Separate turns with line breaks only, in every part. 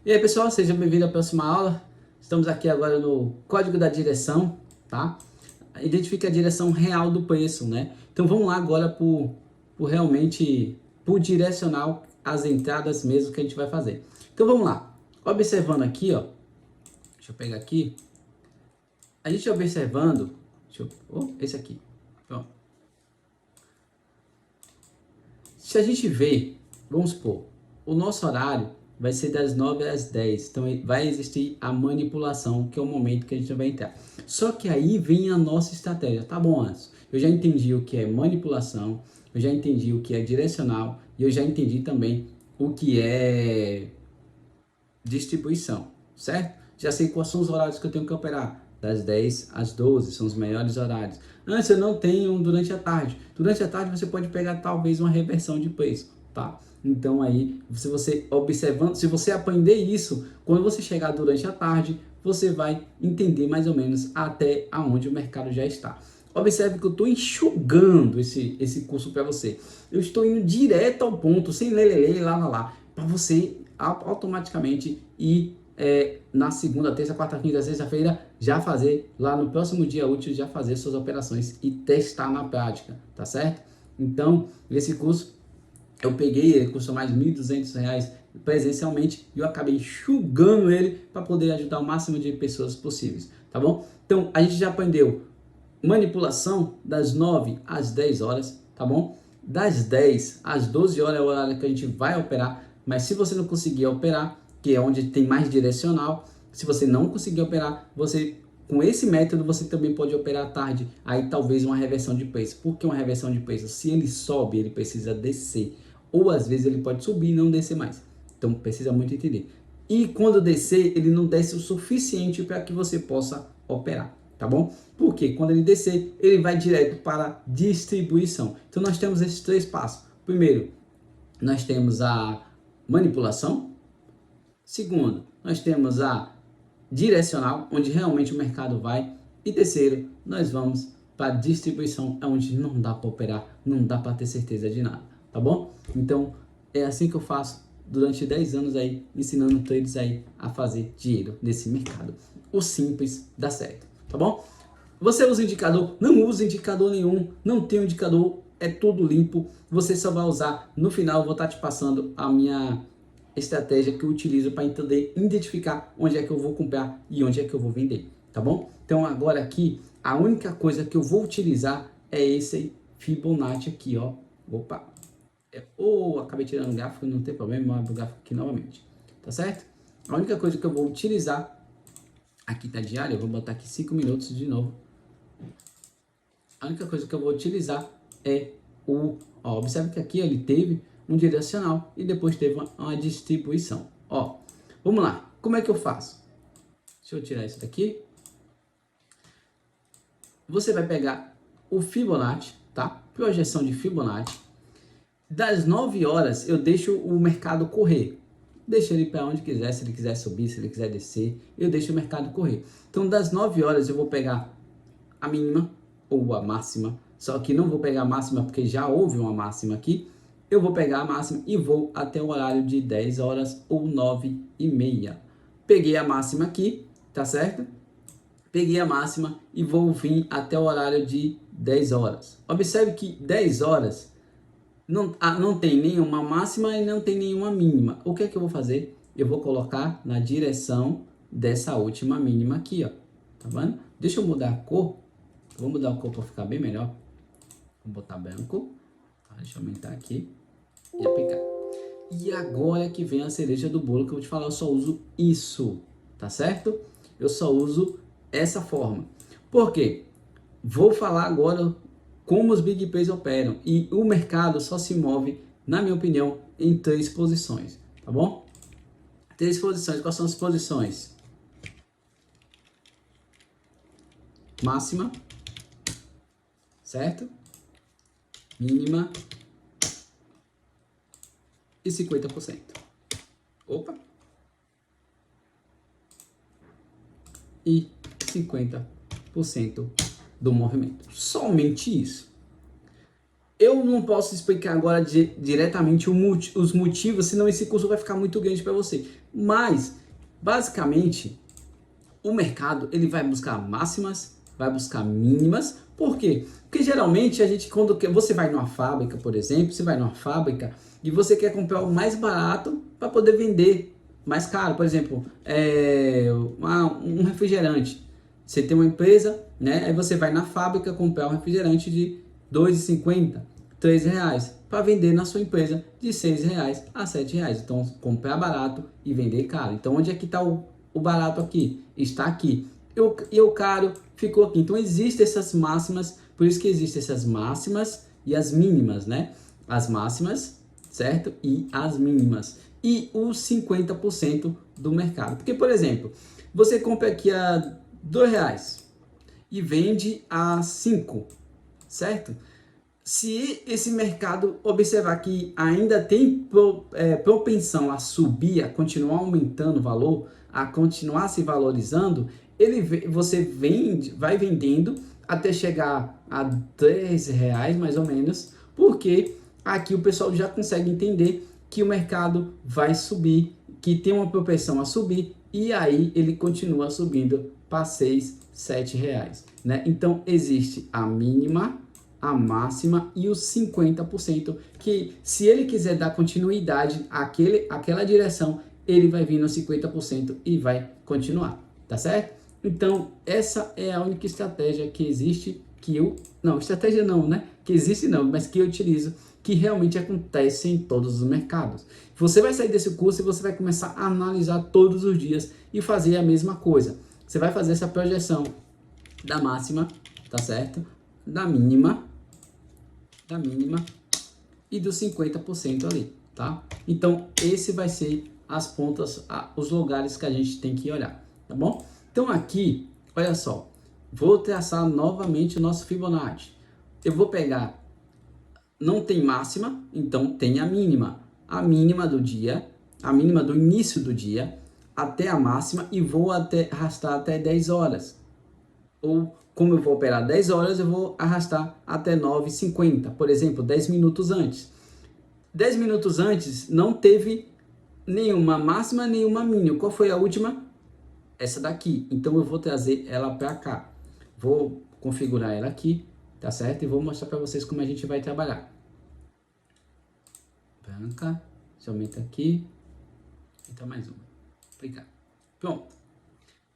E aí pessoal, sejam bem-vindos à próxima aula. Estamos aqui agora no código da direção, tá? Identifica a direção real do preço, né? Então vamos lá agora por direcional as entradas mesmo que a gente vai fazer. Então vamos lá. Observando aqui, ó. Deixa eu pegar aqui. A gente observando, esse aqui. Pronto. Se a gente ver, vamos supor, o nosso horário vai ser das 9 às 10, então vai existir a manipulação, que é o momento que a gente vai entrar. Só que aí vem a nossa estratégia. Tá bom, Anderson, eu já entendi o que é manipulação, eu já entendi o que é direcional, e eu já entendi também o que é distribuição, certo? Já sei quais são os horários que eu tenho que operar. Das 10 às 12 são os melhores horários. Antes eu não tenho durante a tarde. Durante a tarde você pode pegar talvez uma reversão de preço, tá? Então aí, se você observando, se você aprender isso, quando você chegar durante a tarde, você vai entender mais ou menos até aonde o mercado já está. Observe que eu estou enxugando esse curso para você. Eu estou indo direto ao ponto, sem lelele, lá, para você automaticamente ir na segunda, terça, quarta, quinta, sexta-feira, já fazer, lá no próximo dia útil, já fazer suas operações e testar na prática, tá certo? Então, esse curso, eu peguei, ele custou mais R$ 1.200 presencialmente e eu acabei enxugando ele para poder ajudar o máximo de pessoas possíveis, tá bom? Então, a gente já aprendeu manipulação das 9 às 10 horas, tá bom? Das 10 às 12 horas é o horário que a gente vai operar, mas se você não conseguir operar, que é onde tem mais direcional, se você não conseguir operar, você com esse método você também pode operar à tarde, aí talvez uma reversão de preço. Por que uma reversão de preço? Se ele sobe, ele precisa descer, ou às vezes ele pode subir e não descer mais. Então precisa muito entender. E quando descer, ele não desce o suficiente para que você possa operar, tá bom? Porque quando ele descer, ele vai direto para distribuição. Então nós temos esses três passos. Primeiro, nós temos a manipulação. Segundo, nós temos a direcional, onde realmente o mercado vai. E terceiro, nós vamos para a distribuição, onde não dá para operar, não dá para ter certeza de nada, tá bom? Então, é assim que eu faço durante 10 anos aí, ensinando traders aí a fazer dinheiro nesse mercado. O simples dá certo, tá bom? Você usa indicador? Não usa indicador nenhum, não tem indicador, é tudo limpo. Você só vai usar, no final eu vou estar te passando a minha estratégia que eu utilizo para entender, identificar onde é que eu vou comprar e onde é que eu vou vender, tá bom? Então agora aqui, a única coisa que eu vou utilizar é esse Fibonacci aqui, ó. Opa! Acabei tirando o gráfico, não tem problema, eu abro o gráfico aqui novamente, tá certo? A única coisa que eu vou utilizar, aqui tá diário, eu vou botar aqui 5 minutos de novo. A única coisa que eu vou utilizar é observe que aqui ele teve um direcional e depois teve uma distribuição. Ó, vamos lá, como é que eu faço? Deixa eu tirar isso daqui. Você vai pegar o Fibonacci, tá? Projeção de Fibonacci. Das 9 horas eu deixo o mercado correr. Deixa ele para onde quiser, se ele quiser subir, se ele quiser descer, eu deixo o mercado correr. Então das 9 horas eu vou pegar a mínima ou a máxima, só que não vou pegar a máxima porque já houve uma máxima aqui. Eu vou pegar a máxima e vou até o horário de 10 horas ou 9h30. Peguei a máxima aqui, tá certo? Peguei a máxima e vou vir até o horário de 10 horas. Observe que 10 horas não tem nenhuma máxima e não tem nenhuma mínima. O que é que eu vou fazer? Eu vou colocar na direção dessa última mínima aqui, ó. Tá vendo? Deixa eu mudar a cor. Vou mudar a cor para ficar bem melhor. Vou botar branco. Deixa eu aumentar aqui e aplicar. E agora que vem a cereja do bolo que eu vou te falar, eu só uso isso, tá certo? Eu só uso essa forma. Por quê? Vou falar agora como os big players operam e o mercado só se move, na minha opinião, em 3 posições, tá bom? 3 posições, quais são as posições? Máxima, certo? Mínima e 50%. Opa! E 50% do movimento. Somente isso. Eu não posso explicar agora diretamente os motivos, senão esse curso vai ficar muito grande para você. Mas, basicamente, o mercado ele vai buscar máximas, vai buscar mínimas. Por quê? Porque geralmente a gente, quando você vai numa fábrica, por exemplo, você vai numa fábrica e você quer comprar o mais barato para poder vender mais caro. Por exemplo, um refrigerante. Você tem uma empresa, né? Aí você vai na fábrica comprar um refrigerante de R$ 2,50, R$ 3 para vender na sua empresa de R$ 6 a R$ 7. Então, comprar barato e vender caro. Então, onde é que está o barato aqui? Está aqui. E o caro ficou aqui. Então, existem essas máximas, por isso que existem essas máximas e as mínimas, né? As máximas, certo? E as mínimas. E os 50% do mercado. Porque, por exemplo, você compra aqui a R$ 2 e vende a 5, certo? Se esse mercado observar que ainda tem propensão a subir, a continuar aumentando o valor, a continuar se valorizando, você vai vendendo até chegar a R$ 3 mais ou menos, porque aqui o pessoal já consegue entender que o mercado vai subir, que tem uma propensão a subir, e aí ele continua subindo para R$ 6, R$ 7, né? Então existe a mínima, a máxima e os 50%, que se ele quiser dar continuidade àquela direção, ele vai vir no 50% e vai continuar, tá certo? Então, essa é a única estratégia que existe, estratégia não, né? Que existe não, mas que eu utilizo, que realmente acontece em todos os mercados. Você vai sair desse curso e você vai começar a analisar todos os dias e fazer a mesma coisa. Você vai fazer essa projeção da máxima, tá certo? Da mínima e dos 50% ali, tá? Então, esse vai ser as pontas, os lugares que a gente tem que olhar, tá bom? Então, aqui, olha só, vou traçar novamente o nosso Fibonacci. Eu vou pegar, não tem máxima, então tem a mínima do dia, a mínima do início do dia, até a máxima, e vou arrastar até 10 horas. Ou, como eu vou operar 10 horas, eu vou arrastar até 9h50, por exemplo, 10 minutos antes. 10 minutos antes não teve nenhuma máxima, nenhuma mínima. Qual foi a última? Essa daqui. Então eu vou trazer ela para cá. Vou configurar ela aqui, tá certo? E vou mostrar para vocês como a gente vai trabalhar. Branca, se aumenta aqui. Então mais uma. Obrigado. Pronto.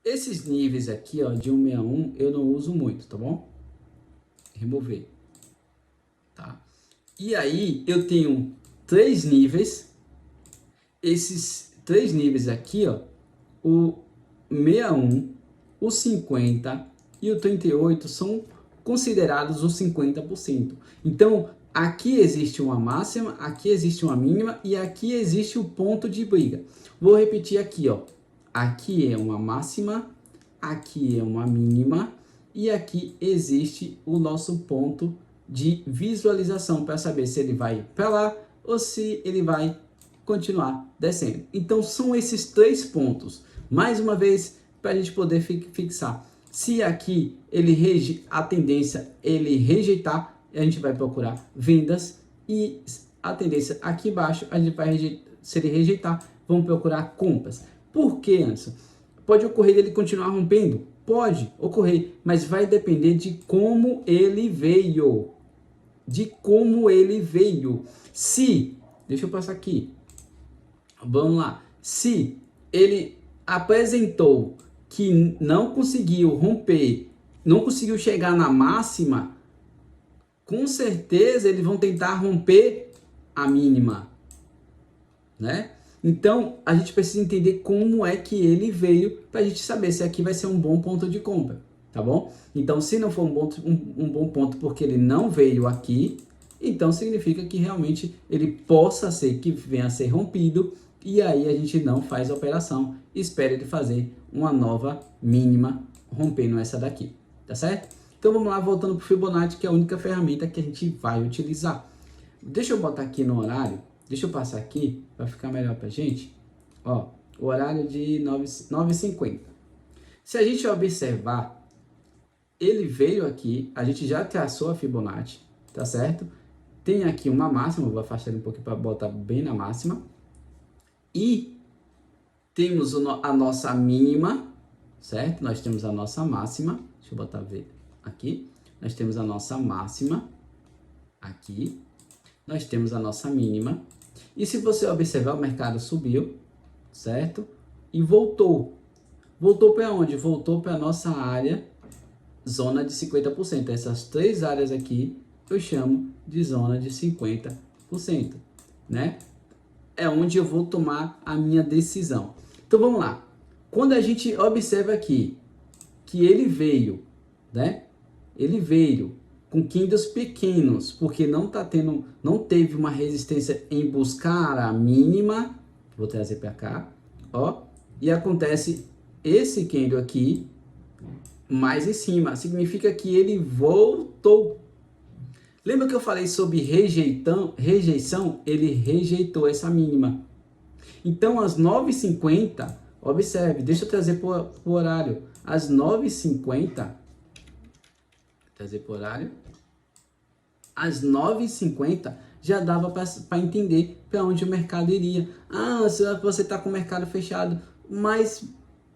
Esses níveis aqui, ó, de 161, eu não uso muito, tá bom? Remover. Tá? E aí, eu tenho 3 níveis. Esses 3 níveis aqui, ó, o 61, o 50 e o 38 são considerados os 50%. Então, aqui existe uma máxima, aqui existe uma mínima e aqui existe o ponto de briga. Vou repetir aqui, ó. Aqui é uma máxima, aqui é uma mínima e aqui existe o nosso ponto de visualização para saber se ele vai para lá ou se ele vai continuar descendo. Então são esses 3 pontos. Mais uma vez, para a gente poder fixar. Se aqui a tendência ele rejeitar, a gente vai procurar vendas, e a tendência aqui embaixo, a gente vai se ele rejeitar, vamos procurar compras. Por que, Anderson? Pode ocorrer ele continuar rompendo? Pode ocorrer, mas vai depender de como ele veio. Deixa eu passar aqui. Vamos lá. Se ele apresentou que não conseguiu romper, não conseguiu chegar na máxima, com certeza eles vão tentar romper a mínima, né? Então, a gente precisa entender como é que ele veio para a gente saber se aqui vai ser um bom ponto de compra, tá bom? Então, se não for um bom ponto porque ele não veio aqui, então significa que realmente ele possa ser que venha a ser rompido, e aí a gente não faz a operação, espera ele fazer uma nova mínima rompendo essa daqui, tá certo? Então, vamos lá, voltando para o Fibonacci, que é a única ferramenta que a gente vai utilizar. Deixa eu botar aqui no horário. Deixa eu passar aqui para ficar melhor para a gente. Ó, o horário de 9h50. Se a gente observar, ele veio aqui, a gente já traçou a Fibonacci, tá certo? tem aqui uma máxima, vou afastar ele um pouquinho para botar bem na máxima. E temos a nossa mínima, certo? Nós temos a nossa máxima, deixa eu botar aqui. Nós temos a nossa máxima aqui. Nós temos a nossa mínima. E se você observar, o mercado subiu, certo? E voltou. Voltou para onde? Voltou para a nossa área, zona de 50%. Essas três áreas aqui eu chamo de zona de 50%, né? É onde eu vou tomar a minha decisão. Então vamos lá. Quando a gente observa aqui que ele veio, né? Ele veio com candles pequenos, porque não teve uma resistência em buscar a mínima. Vou trazer para cá, ó. E acontece esse candle aqui mais em cima, significa que ele voltou. Lembra que eu falei sobre rejeição? Ele rejeitou essa mínima. Então, às 9h50, observe, deixa eu trazer para o horário. Às 9h50, trazer para o horário. Às 9h50, já dava para entender para onde o mercado iria. Ah, você está com o mercado fechado, mas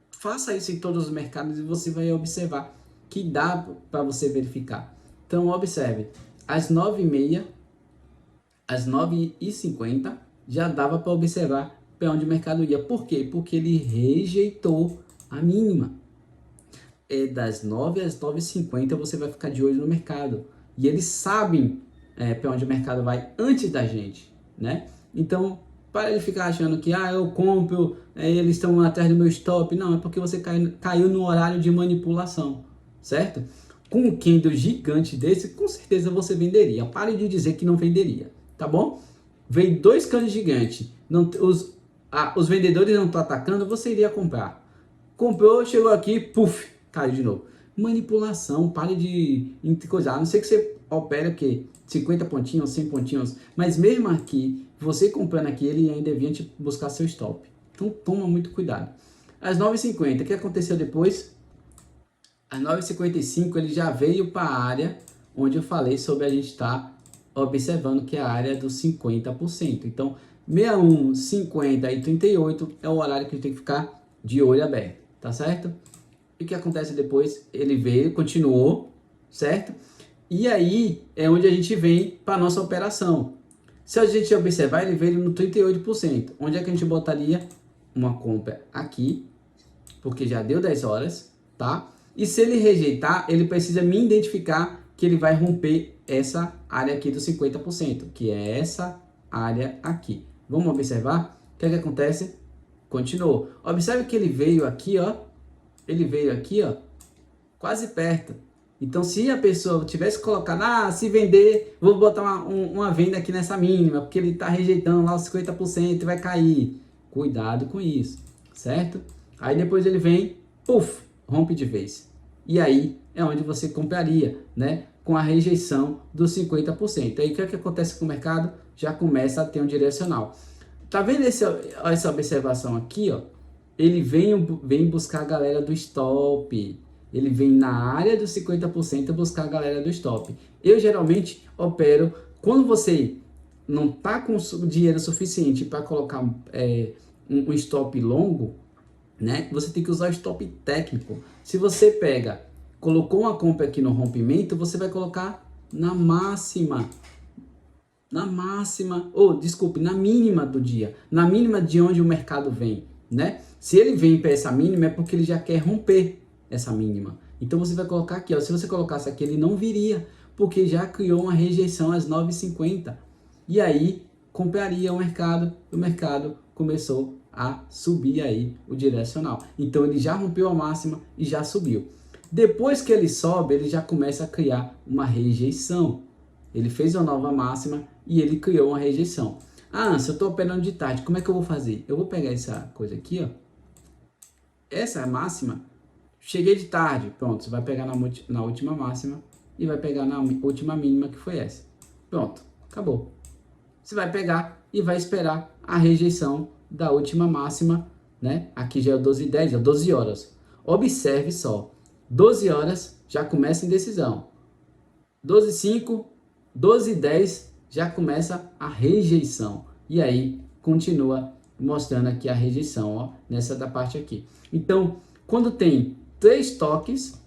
faça isso em todos os mercados e você vai observar que dá para você verificar. Então, observe. Às 9h30, às 9h50, já dava para observar para onde o mercado ia. Por quê? Porque ele rejeitou a mínima. Das 9 às 9h50 você vai ficar de olho no mercado. E eles sabem para onde o mercado vai antes da gente, né? Então, para de ficar achando que eu compro, eles estão atrás do meu stop. Não, é porque você caiu no horário de manipulação, certo? Com um candle gigante desse, com certeza você venderia. Pare de dizer que não venderia, tá bom? Veio dois candles gigantes, os vendedores não estão atacando, você iria comprar. Comprou, chegou aqui, puf, caiu de novo. Manipulação, pare de coisar. A não ser que você opera o quê? 50 pontinhos, 100 pontinhos, mas mesmo aqui, você comprando aqui, ele ainda vinha te buscar seu stop. Então toma muito cuidado. Às 9h50, o que aconteceu depois? Às 9h55 ele já veio para a área onde eu falei sobre a gente estar observando, que é a área dos 50%. Então 61, 50 e 38 é o horário que a gente tem que ficar de olho aberto, tá certo? E o que acontece depois? Ele veio, continuou, certo? E aí é onde a gente vem para a nossa operação. Se a gente observar, ele veio no 38%. Onde é que a gente botaria uma compra? Aqui, porque já deu 10 horas, tá? E se ele rejeitar, ele precisa me identificar que ele vai romper essa área aqui dos 50%, que é essa área aqui. Vamos observar? O que é que acontece? Continuou. Observe que ele veio aqui, ó. Ele veio aqui, ó, quase perto. Então, se a pessoa tivesse colocado, se vender, vou botar uma venda aqui nessa mínima, porque ele está rejeitando lá os 50% e vai cair. Cuidado com isso, certo? Aí depois ele vem, puf, rompe de vez. E aí é onde você compraria, né? Com a rejeição dos 50%. Aí o que é que acontece com o mercado? Já começa a ter um direcional. Tá vendo essa observação aqui, ó? Ele vem buscar a galera do stop. Ele vem na área dos 50% buscar a galera do stop. Eu geralmente opero, quando você não está com dinheiro suficiente para colocar um stop longo, né? Você tem que usar o stop técnico. Se você colocou uma compra aqui no rompimento, você vai colocar na máxima. Na mínima do dia. Na mínima de onde o mercado vem, né? Se ele vem para essa mínima, é porque ele já quer romper essa mínima. Então você vai colocar aqui, ó. Se você colocasse aqui, ele não viria, porque já criou uma rejeição às 9h50. E aí, compraria o mercado começou a subir aí o direcional. Então ele já rompeu a máxima e já subiu. Depois que ele sobe, ele já começa a criar uma rejeição. Ele fez uma nova máxima e ele criou uma rejeição. Se eu estou operando de tarde, como é que eu vou fazer? Eu vou pegar essa coisa aqui, ó. Essa é a máxima. Cheguei de tarde, pronto. Você vai pegar na última máxima e vai pegar na última mínima, que foi essa. Pronto, acabou. Você vai pegar e vai esperar a rejeição da última máxima, né? Aqui já é 12h10, 12 horas. Observe só. 12 horas já começa a indecisão. 12h05, 12h10 já começa a rejeição. E aí continua mostrando aqui a rejeição, ó, nessa da parte aqui. Então, quando tem três toques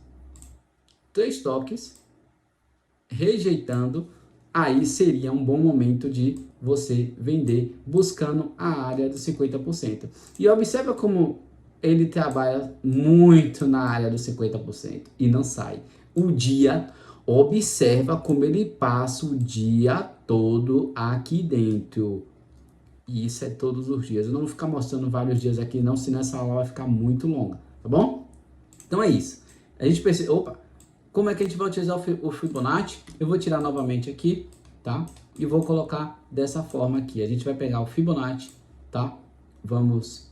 rejeitando, aí seria um bom momento de você vender buscando a área dos 50%. E observa como ele trabalha muito na área dos 50% e não sai. Observa como ele passa o dia todo aqui dentro. E isso é todos os dias. Eu não vou ficar mostrando vários dias aqui não, senão essa aula vai ficar muito longa, tá bom? Então é isso. A gente pensa, como é que a gente vai utilizar o Fibonacci? Eu vou tirar novamente aqui, tá? E vou colocar dessa forma aqui. A gente vai pegar o Fibonacci, tá? Vamos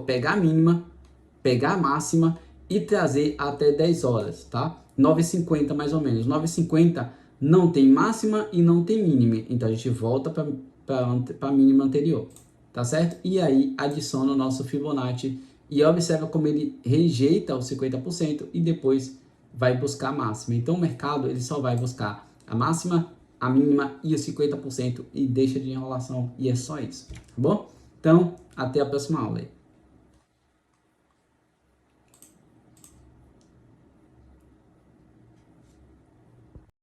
pegar a mínima, pegar a máxima e trazer até 10 horas, tá? 9,50 mais ou menos. 9,50 não tem máxima e não tem mínima. Então a gente volta para a mínima anterior, tá certo? E aí adiciona o nosso Fibonacci e observa como ele rejeita os 50% e depois vai buscar a máxima. Então o mercado ele só vai buscar a máxima, a mínima e os 50% e deixa de enrolação. E é só isso, tá bom? Então, até a próxima aula aí.